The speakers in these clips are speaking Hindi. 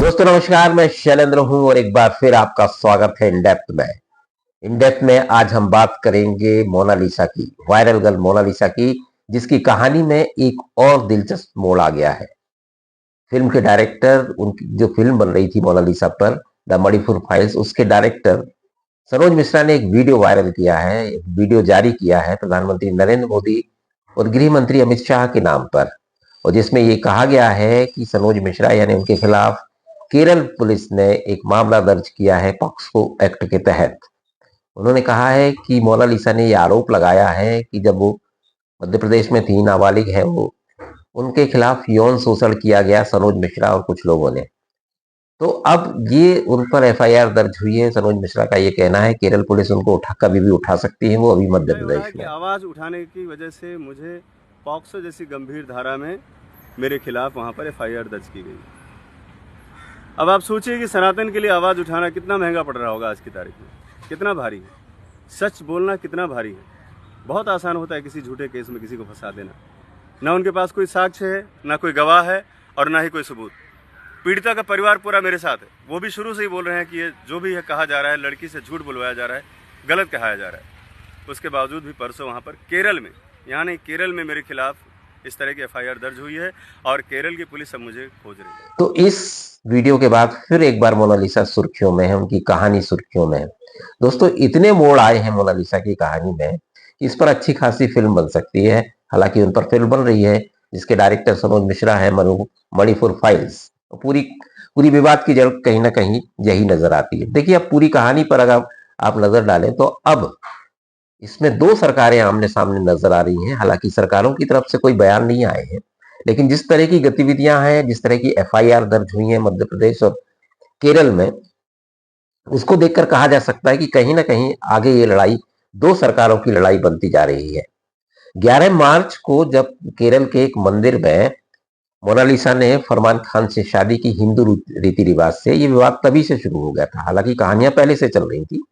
दोस्तों नमस्कार, मैं शैलेंद्र हूं और एक बार फिर आपका स्वागत है इन डेप्थ में आज हम बात करेंगे मोनालिसा की, वायरल गर्ल मोनालिसा की, जिसकी कहानी में एक और दिलचस्प मोड़ आ गया है। फिल्म के डायरेक्टर, उनकी जो फिल्म बन रही थी मोनालिसा पर, द मणिपुर फाइल्स, उसके डायरेक्टर सरोज मिश्रा ने एक वीडियो वायरल किया है, एक वीडियो जारी किया है प्रधानमंत्री नरेंद्र मोदी और गृह मंत्री अमित शाह के नाम पर, और जिसमें ये कहा गया है कि सरोज मिश्रा यानी उनके खिलाफ केरल पुलिस ने एक मामला दर्ज किया है पॉक्सो एक्ट के तहत। उन्होंने कहा है कि मोनालिसा ने यह आरोप लगाया है कि जब वो मध्य प्रदेश में थी, नाबालिग है वो, उनके खिलाफ यौन शोषण किया गया सरोज मिश्रा और कुछ लोगों ने। तो अब ये उन पर एफआईआर दर्ज हुई है। सरोज मिश्रा का ये कहना है केरल पुलिस उनको कभी भी उठा सकती है, वो अभी मध्य हो रहा है प्रदेश कि में। आवाज़ उठाने की वजह से मुझे पॉक्सो जैसी गंभीर धारा में मेरे खिलाफ वहाँ पर एफआईआर दर्ज की गई। अब आप सोचिए कि सनातन के लिए आवाज़ उठाना कितना महंगा पड़ रहा होगा आज की तारीख में, कितना भारी है। सच बोलना कितना भारी है। बहुत आसान होता है किसी झूठे केस में किसी को फंसा देना। ना उनके पास कोई साक्ष्य है, ना कोई गवाह है और ना ही कोई सबूत। पीड़िता का परिवार पूरा मेरे साथ है। वो भी शुरू से ही बोल रहे हैं कि ये जो भी है कहा जा रहा है, लड़की से झूठ बुलवाया जा रहा है, गलत कहाया जा रहा है। उसके बावजूद भी परसों वहाँ पर केरल में, यहाँ नहीं केरल में मेरे खिलाफ इस तरह की एफआईआर दर्ज हुई है और केरल की पुलिस अब मुझे खोज रही है। तो इस वीडियो के बाद फिर एक बार मोनालिसा सुर्खियों में है, उनकी कहानी सुर्खियों में है। दोस्तों इतने मोड़ आए हैं मोनालिसा की कहानी में कि इस पर अच्छी खासी फिल्म बन सकती है। हालांकि उन पर फिल्म बन रही है जिसके डायरेक्टर सरोज मिश्रा है, मणिपुर फाइल्स। तो पूरी पूरी विवाद की जड़ कहीं ना कहीं यही नजर आती है। देखिए, अब पूरी कहानी पर अगर आप नजर डालें तो अब इसमें दो सरकारें आमने सामने नजर आ रही हैं। हालांकि सरकारों की तरफ से कोई बयान नहीं आए हैं, लेकिन जिस तरह की गतिविधियां हैं, जिस तरह की एफआईआर दर्ज हुई है मध्य प्रदेश और केरल में, उसको देखकर कहा जा सकता है कि कहीं ना कहीं आगे ये लड़ाई दो सरकारों की लड़ाई बनती जा रही है। 11 मार्च को जब केरल के एक मंदिर में मोनालिसा ने फरमान खान से शादी की हिंदू रीति रिवाज से, ये विवाद तभी से शुरू हो गया था। हालांकि कहानियां पहले से चल रही थी,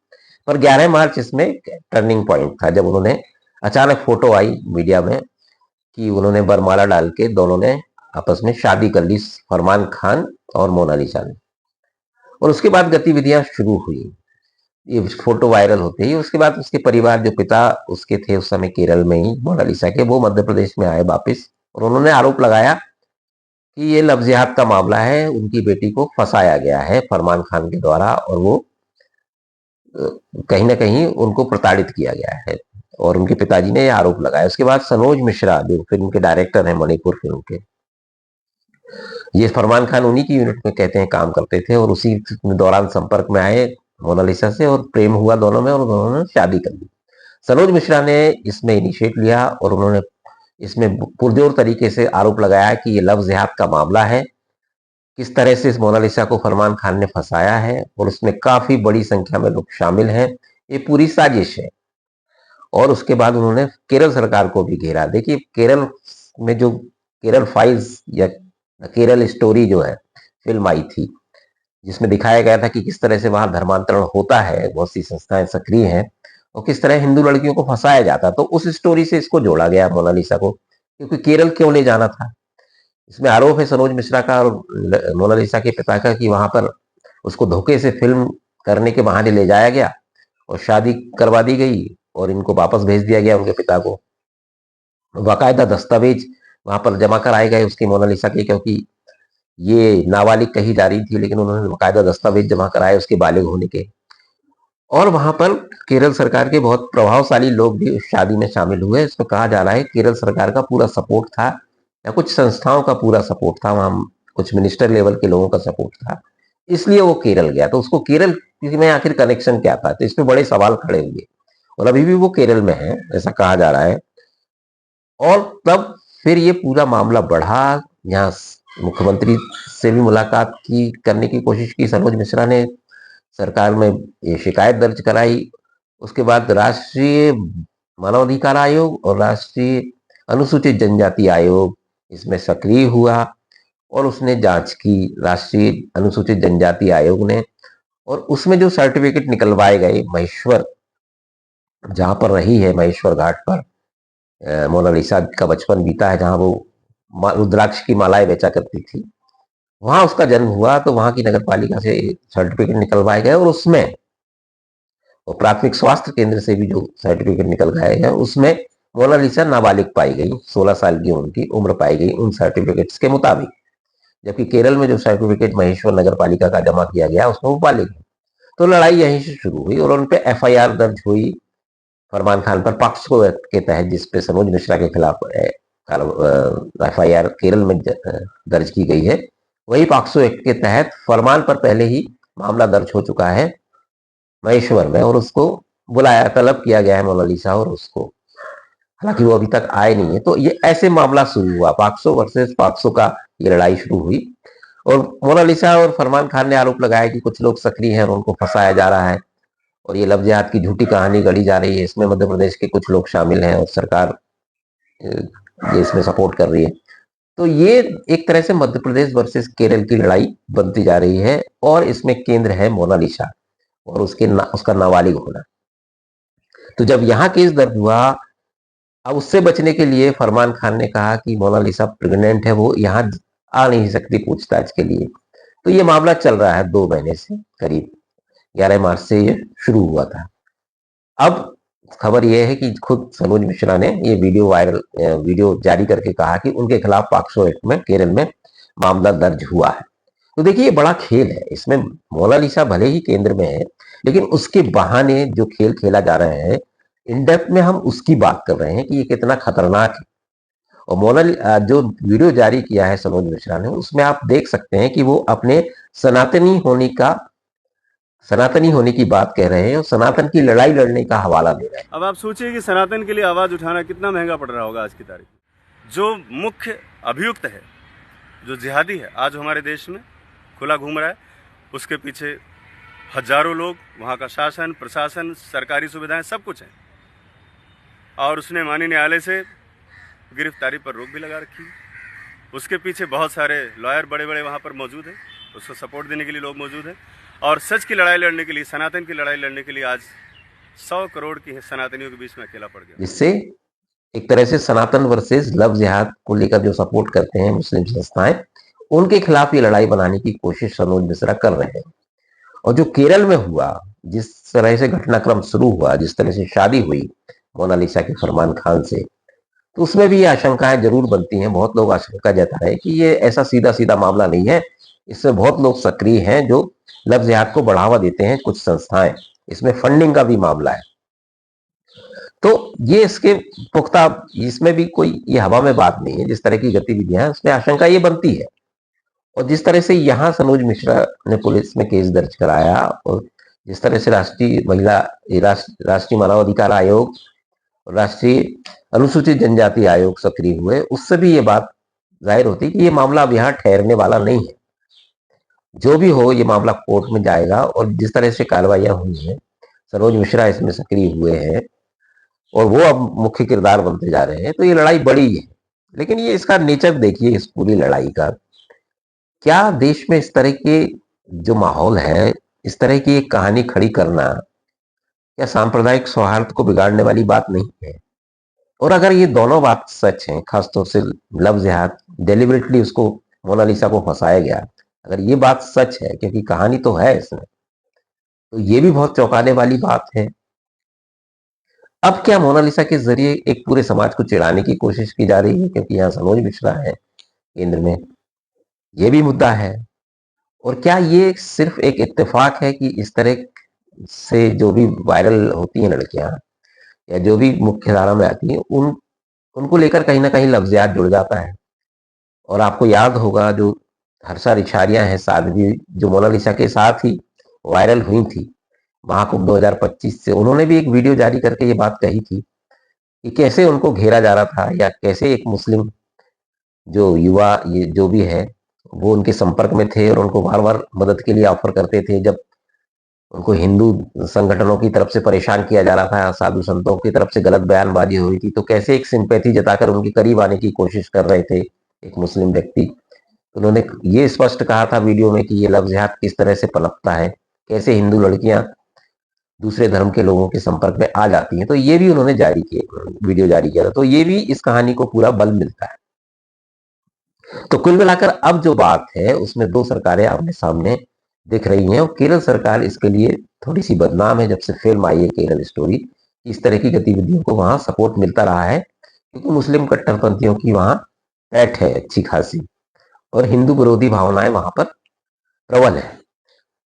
पर 11 मार्च इसमें टर्निंग पॉइंट था जब उन्होंने अचानक फोटो आई मीडिया में कि उन्होंने बरमाला डाल के दोनों ने आपस में शादी कर ली, फरमान खान और मोनालिसा ने। और उसके बाद गतिविधियां शुरू हुई। ये फोटो वायरल होते ही उसके बाद उसके परिवार, जो पिता उसके थे उस समय केरल में ही मोनालिसा के, वो मध्य प्रदेश में आए वापिस, और उन्होंने आरोप लगाया कि ये लव जिहाद का मामला है, उनकी बेटी को फंसाया गया है फरमान खान के द्वारा और वो कहीं ना कहीं उनको प्रताड़ित किया गया है, और उनके पिताजी ने यह आरोप लगाया। उसके बाद सनोज मिश्रा जो फिल्म के डायरेक्टर हैं मणिपुर फिल्म के, ये फरमान खान उन्हीं की यूनिट में कहते हैं काम करते थे, और उसी दौरान संपर्क में आए मोनालिसा से और प्रेम हुआ दोनों में, और दोनों ने शादी कर ली। सनोज मिश्रा ने इसमें इनिशिएट लिया और उन्होंने इसमें पुरजोर तरीके से आरोप लगाया कि ये लव जिहाद का मामला है, किस तरह से इस मोनालिसा को फरमान खान ने फंसाया है, और उसमें काफी बड़ी संख्या में लोग शामिल हैं, ये पूरी साजिश है। और उसके बाद उन्होंने केरल सरकार को भी घेरा। देखिए, केरल में जो केरल फाइल्स या केरल स्टोरी जो है फिल्म आई थी, जिसमें दिखाया गया था कि किस तरह से वहां धर्मांतरण होता है, बहुत सी संस्थाएं सक्रिय हैं, और किस तरह हिंदू लड़कियों को फंसाया जाता, तो उस स्टोरी से इसको जोड़ा गया मोनालिसा को, क्योंकि केरल क्यों ले जाना था। इसमें आरोप है सरोज मिश्रा का और मोनालिसा के पिता का कि वहां पर उसको धोखे से फिल्म करने के बहाने ले जाया गया और शादी करवा दी गई और इनको वापस भेज दिया गया उनके पिता को। बाकायदा दस्तावेज वहां पर जमा कराए गए उसकी मोनालिसा के, क्योंकि ये नाबालिग कही जा रही थी, लेकिन उन्होंने बाकायदा दस्तावेज जमा कराए उसके बालिग होने के। और वहां पर केरल सरकार के बहुत प्रभावशाली लोग भी उस शादी में शामिल हुए। इसमें कहा जा रहा है केरल सरकार का पूरा सपोर्ट था, या कुछ संस्थाओं का पूरा सपोर्ट था, वहां कुछ मिनिस्टर लेवल के लोगों का सपोर्ट था, इसलिए वो केरल गया। तो उसको केरल में आखिर कनेक्शन क्या था, तो इसमें बड़े सवाल खड़े हुए, और अभी भी वो केरल में है ऐसा कहा जा रहा है। और तब फिर ये पूरा मामला बढ़ा। यहाँ मुख्यमंत्री से भी मुलाकात की, करने की कोशिश की सरोज मिश्रा ने, सरकार में ये शिकायत दर्ज कराई। उसके बाद राष्ट्रीय मानवाधिकार आयोग और राष्ट्रीय अनुसूचित जनजाति आयोग इसमें सक्रिय हुआ और उसने जांच की, राष्ट्रीय अनुसूचित जनजाति आयोग ने। और उसमें जो सर्टिफिकेट निकलवाए गए, महेश्वर जहां पर रही है, महेश्वर घाट पर मोनालिसा का बचपन बीता है, जहां वो रुद्राक्ष की मालाएं बेचा करती थी, वहां उसका जन्म हुआ तो वहां की नगर पालिका से सर्टिफिकेट निकलवाए गए और उसमें और प्राथमिक स्वास्थ्य केंद्र से भी जो सर्टिफिकेट निकल गए हैं उसमें मोनालिसा नाबालिग पाई गई, 16 साल की उनकी उम्र पाई गई उन सर्टिफिकेट्स के मुताबिक। जबकि केरल में जो सर्टिफिकेट महेश्वर नगर पालिका का जमा किया गया उसमें वो बालिग है। तो लड़ाई यहीं से शुरू हुई और उन पे एफआईआर दर्ज हुई फरमान खान पर पॉक्सो एक्ट के तहत, जिसपे सनोज मिश्रा के खिलाफ एफआईआर केरल में दर्ज की गई है। वही पॉक्सो एक्ट के तहत फरमान पर पहले ही मामला दर्ज हो चुका है महेश्वर में और उसको बुलाया, तलब किया गया है मोनालिसा और उसको, हालांकि वो अभी तक आए नहीं है। तो ये ऐसे मामला शुरू हुआ, पॉक्सो वर्सेस पॉक्सो का ये लड़ाई शुरू हुई और मोनालिसा और फरमान खान ने आरोप लगाया कि कुछ लोग सक्रिय हैं और उनको फंसाया जा रहा है और ये लव जिहाद की झूठी कहानी गढ़ी जा रही है, इसमें मध्य प्रदेश के कुछ लोग शामिल हैं और सरकार ये इसमें सपोर्ट कर रही है। तो ये एक तरह से मध्य प्रदेश वर्सेस केरल की लड़ाई बनती जा रही है और इसमें केंद्र है मोनालिसा और उसका नाबालिग होना। तो जब यहाँ केस दर्ज हुआ, अब उससे बचने के लिए फरमान खान ने कहा कि मोनालिसा प्रेग्नेंट है, वो यहाँ आ नहीं सकती पूछताछ के लिए। तो ये मामला चल रहा है 2 महीने से, करीब 11 मार्च से ये शुरू हुआ था। अब खबर यह है कि खुद सनोज मिश्रा ने ये वीडियो जारी करके कहा कि उनके खिलाफ पॉक्सो एक्ट में केरल में मामला दर्ज हुआ है। तो देखिए ये बड़ा खेल है, इसमें मोनालिसा भले ही केंद्र में है लेकिन उसके बहाने जो खेल खेला जा रहे हैं, इन डेप्थ में हम उसकी बात कर रहे हैं कि ये कितना खतरनाक है। और जो वीडियो जारी किया है सनोज मिश्रा ने, उसमें आप देख सकते हैं कि वो अपने सनातनी होने की बात कह रहे हैं और सनातन की लड़ाई लड़ने का हवाला दे रहे हैं। अब आप सोचिए कि सनातन के लिए आवाज़ उठाना कितना महंगा पड़ रहा होगा आज की तारीख में। जो मुख्य अभियुक्त है, जो जिहादी है, आज हमारे देश में खुला घूम रहा है, उसके पीछे हजारों लोग, वहाँ का शासन, प्रशासन, सरकारी सुविधाएं सब कुछ है और उसने माननीय न्यायालय से गिरफ्तारी पर रोक भी लगा रखी है। उसके पीछे बहुत सारे लॉयर बड़े बड़े वहाँ पर मौजूद हैं, उसको सपोर्ट देने के लिए लोग मौजूद हैं और सच की लड़ाई लड़ने के लिए, सनातन की लड़ाई लड़ने के लिए आज 100 करोड़ की सनातनियों के बीच में अकेला पड़ गया। जिससे एक तरह से सनातन वर्सेस लव जिहाद को लेकर जो सपोर्ट करते हैं मुस्लिम संस्थाएं, उनके खिलाफ ये लड़ाई बनाने की कोशिश सनोज मिश्रा कर रहे हैं। और जो केरल में हुआ, जिस तरह से घटनाक्रम शुरू हुआ, जिस तरह से शादी हुई मोनालिसा के फरमान खान से, तो उसमें भी ये आशंकाएं जरूर बनती हैं। बहुत लोग आशंका जता रहे हैं कि ये ऐसा सीधा सीधा मामला नहीं है, इसमें बहुत लोग सक्रिय हैं जो लव जिहाद को बढ़ावा देते हैं, कुछ संस्थाएं, इसमें फंडिंग का भी मामला है। तो ये इसके पुख्ता, इसमें भी कोई ये हवा में बात नहीं है। जिस तरह की गतिविधियां हैं उसमें आशंका ये बनती है। और जिस तरह से यहाँ सनोज मिश्रा ने पुलिस में केस दर्ज कराया और जिस तरह से राष्ट्रीय मानवाधिकार आयोग और राष्ट्रीय अनुसूचित जनजाति आयोग सक्रिय हुए, उससे भी ये बात जाहिर होती है कि ये मामला अब यहाँ ठहरने वाला नहीं है। जो भी हो, ये मामला कोर्ट में जाएगा और जिस तरह से कार्रवाइयां हुई हैं, सनोज मिश्रा इसमें सक्रिय हुए हैं और वो अब मुख्य किरदार बनते जा रहे हैं, तो ये लड़ाई बड़ी है। लेकिन ये इसका नेचर देखिए इस पूरी लड़ाई का, क्या देश में इस तरह के जो माहौल है, इस तरह की एक कहानी खड़ी करना क्या सांप्रदायिक सौहार्द को बिगाड़ने वाली बात नहीं है? और अगर ये दोनों बात सच है, खासतौर से लव जिहाद, डेलिबरेटली उसको मोनालिसा को फंसाया गया, अगर ये बात सच है, क्योंकि कहानी तो है इसमें, तो ये भी बहुत चौंकाने वाली बात है। अब क्या मोनालिसा के जरिए एक पूरे समाज को चिढ़ाने की कोशिश की जा रही है, क्योंकि यहाँ सनोज मिश्रा है केंद्र में, ये भी मुद्दा है। और क्या ये सिर्फ एक इत्तेफाक है कि इस तरह से जो भी वायरल होती हैं लड़कियां या जो भी मुख्य धारा में आती हैं, उनको लेकर कहीं ना कहीं लफ्जियात जुड़ जाता है। और आपको याद होगा जो हर्षा रिछारिया हैं, साध्वी, जो मोनालिसा के साथ ही वायरल हुई थी महाकुंभ 2025 से, उन्होंने भी एक वीडियो जारी करके ये बात कही थी कि कैसे उनको घेरा जा रहा था या कैसे एक मुस्लिम जो युवा, ये जो भी है, वो उनके संपर्क में थे और उनको बार बार मदद के लिए ऑफर करते थे। जब उनको हिंदू संगठनों की तरफ से परेशान किया जा रहा था, साधु संतों की तरफ से गलत बयानबाजी हो रही थी, तो कैसे एक सिंपैथी जताकर उनके करीब आने की कोशिश कर रहे थे एक मुस्लिम व्यक्ति। उन्होंने ये स्पष्ट कहा था वीडियो में कि ये लव जिहाद किस तरह से पनपता है, कैसे हिंदू लड़कियां दूसरे धर्म के लोगों के संपर्क में आ जाती हैं। तो ये भी उन्होंने वीडियो जारी किया था। तो ये भी इस कहानी को पूरा बल मिलता है। तो कुल मिलाकर अब जो बात है उसमें दो सरकारें आमने सामने दिख रही हैं, और केरल सरकार इसके लिए थोड़ी सी बदनाम है। जब से फिल्म आई है केरल स्टोरी, इस तरह की गतिविधियों को वहां सपोर्ट मिलता रहा है, क्योंकि मुस्लिम कट्टरपंथियों की वहां पैठ है अच्छी खासी, और हिंदू विरोधी भावनाएं वहां पर प्रबल है।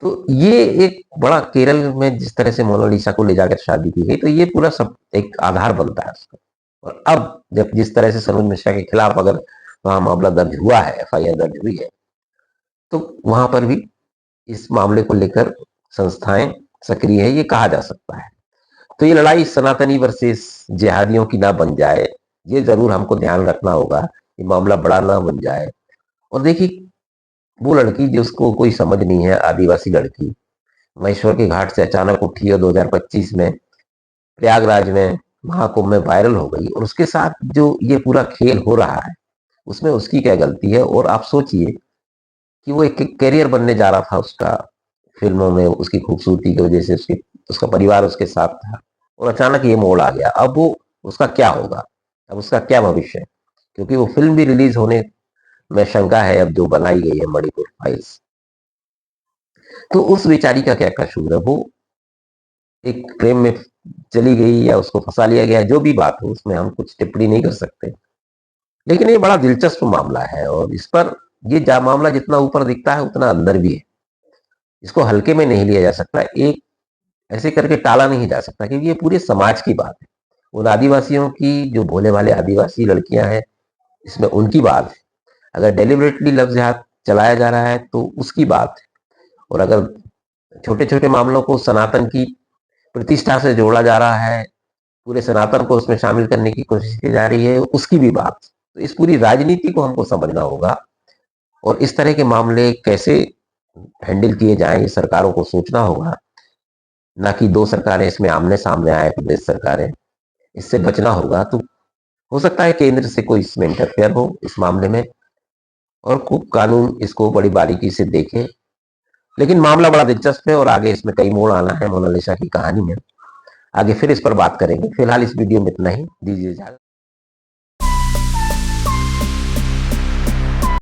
तो ये एक बड़ा, केरल में जिस तरह से मोनालिसा को ले जाकर शादी की गई, तो ये पूरा सब एक आधार बनता है उसका। और अब जब जिस तरह से सरोज मिश्रा के खिलाफ अगर वहां मामला दर्ज हुआ है, एफआईआर दर्ज हुई है, तो वहां पर भी इस मामले को लेकर संस्थाएं सक्रिय है, ये कहा जा सकता है। तो ये लड़ाई सनातनी वर्सेस जिहादियों की ना बन जाए, ये जरूर हमको ध्यान रखना होगा, ये मामला बड़ा ना बन जाए। और देखिए, वो लड़की जिसको कोई समझ नहीं है, आदिवासी लड़की, महेश्वर के घाट से अचानक उठी और 2025 में प्रयागराज में महाकुंभ में वायरल हो गई, और उसके साथ जो ये पूरा खेल हो रहा है उसमें उसकी क्या गलती है। और आप सोचिए कि वो एक करियर बनने जा रहा था उसका फिल्मों में, उसकी खूबसूरती की वजह से उसका परिवार उसके साथ था, और अचानक ये मोड़ आ गया। अब वो, उसका क्या होगा, अब उसका क्या भविष्य है, क्योंकि वो फिल्म भी रिलीज होने में शंका है अब, जो बनाई गई है मणिपुर फाइल्स। तो उस बेचारी का क्या कसूर है, वो एक प्रेम में चली गई या उसको फंसा लिया गया, जो भी बात हो उसमें हम कुछ टिप्पणी नहीं कर सकते। लेकिन ये बड़ा दिलचस्प मामला है, और इस पर ये मामला जितना ऊपर दिखता है उतना अंदर भी है। इसको हल्के में नहीं लिया जा सकता, एक ऐसे करके टाला नहीं जा सकता, क्योंकि ये पूरे समाज की बात है। उन आदिवासियों की, जो भोले भाले आदिवासी लड़कियां हैं, इसमें उनकी बात है। अगर डेलिबरेटली लफ्ज हाथ चलाया जा रहा है तो उसकी बात है, और अगर छोटे छोटे मामलों को सनातन की प्रतिष्ठा से जोड़ा जा रहा है, पूरे सनातन को उसमें शामिल करने की कोशिश की जा रही है, उसकी भी बात। तो इस पूरी राजनीति को हमको समझना होगा, और इस तरह के मामले कैसे हैंडल किए जाएं ये सरकारों को सोचना होगा, ना कि दो सरकारें इसमें आमने सामने आए, प्रदेश सरकारें। इससे बचना होगा। तो हो सकता है केंद्र से कोई इसमें इंटरफेयर हो इस मामले में, और खूब कानून इसको बड़ी बारीकी से देखे। लेकिन मामला बड़ा दिलचस्प है, और आगे इसमें कई मोड़ आना है मोनालिसा की कहानी में। आगे फिर इस पर बात करेंगे। फिलहाल इस वीडियो में इतना ही, दीजिए इजाजत।